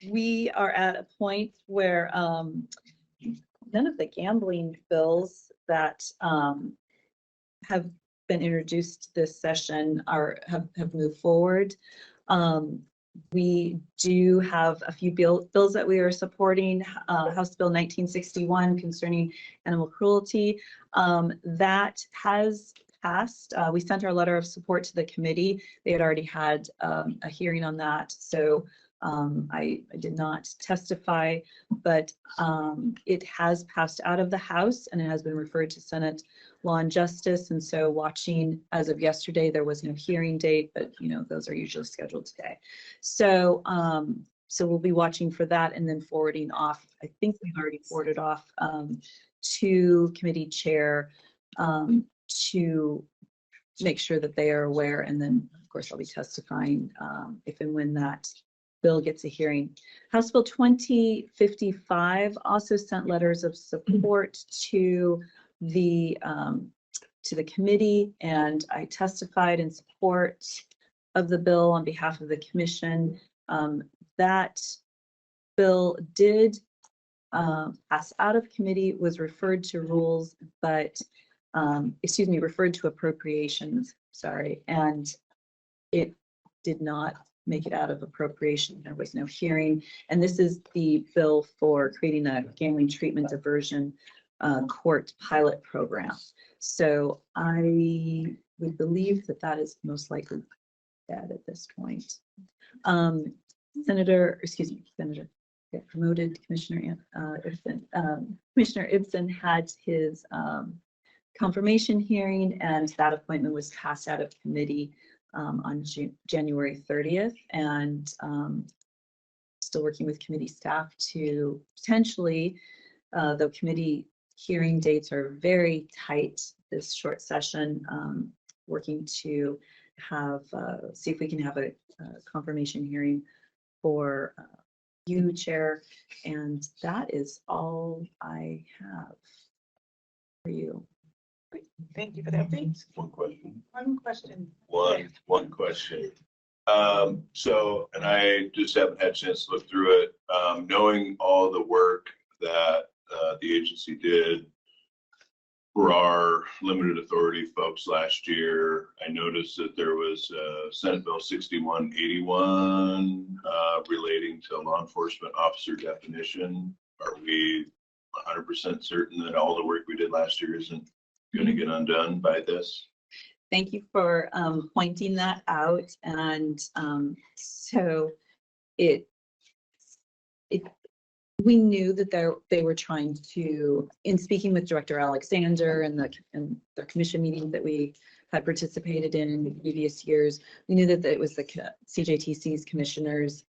we are at a point where none of the gambling bills that have been introduced this session have moved forward. We do have a few bills that we are supporting. House Bill 1961 concerning animal cruelty, that has passed. We sent our letter of support to the committee. They had already had a hearing on that, so I did not testify, but it has passed out of the House and it has been referred to Senate Law and Justice. And so watching as of yesterday, there was no hearing date, but those are usually scheduled today. So so we'll be watching for that and then forwarding off. I think we've already forwarded off to committee chair to make sure that they are aware. And then of course I'll be testifying if and when that bill gets a hearing. House Bill 2055 also sent letters of support to the committee, and I testified in support of the bill on behalf of the commission. That bill did pass out of committee, was referred to rules, but referred to appropriations, sorry, and it did not make it out of appropriation. There was no hearing. And this is the bill for creating a gambling treatment diversion court pilot program. So I would believe that that is most likely dead at this point. Senator promoted Commissioner Ibsen. Commissioner Ibsen had his confirmation hearing, and that appointment was passed out of committee on January 30th, and still working with committee staff to potentially, though committee hearing dates are very tight this short session, working to have, see if we can have a confirmation hearing for you, Chair, and that is all I have for you. Great. Thank you for that. Thanks. One question. One question. One question. So, and I just haven't had a chance to look through it. Knowing all the work that the agency did for our limited authority folks last year, I noticed that there was Senate Bill 6181 relating to law enforcement officer definition. Are we 100% certain that all the work we did last year isn't going to get undone by this? Thank you for pointing that out. And so we knew that they were trying to, in speaking with Director Alexander and the commission meetings that we had participated in the previous years, we knew that it was the CJTC's commissioners.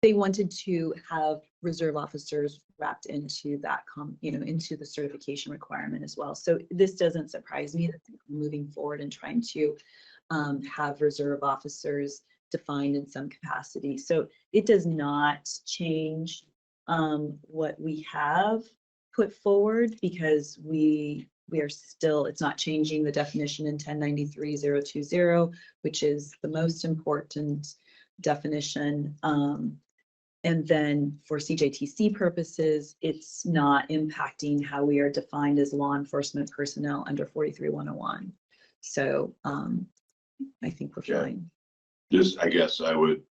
They wanted to have reserve officers wrapped into that, into the certification requirement as well. So this doesn't surprise me that they're moving forward and trying to have reserve officers defined in some capacity. So it does not change what we have put forward, because we are still, it's not changing the definition in 1093-020, which is the most important definition. And then for CJTC purposes, it's not impacting how we are defined as law enforcement personnel under 43101. So I think we're fine. Just, I guess I would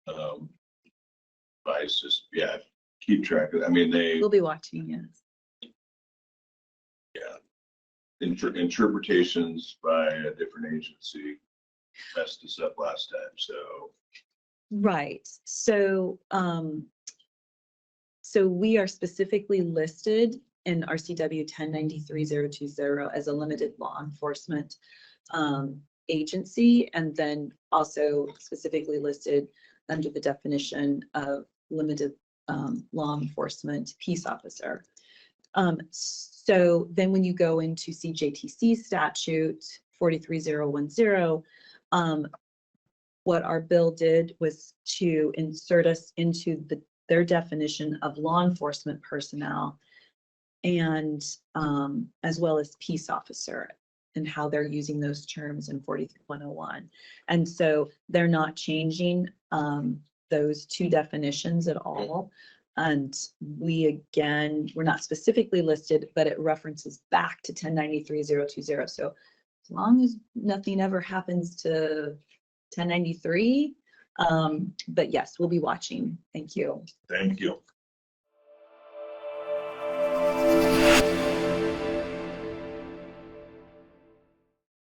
advise just, keep track of it. I mean, We'll be watching, yes. Interpretations by a different agency messed us up last time, so. Right. So so we are specifically listed in RCW 1093-020 as a limited law enforcement agency, and then also specifically listed under the definition of limited law enforcement peace officer. So then when you go into CJTC statute 43010, what our bill did was to insert us into their definition of law enforcement personnel, and as well as peace officer. and how they're using those terms in 43-101. And so they're not changing those two definitions at all. And we're not specifically listed, but it references back to 1093-020. So as long as nothing ever happens to 1093, but yes, we'll be watching. Thank you. Thank you.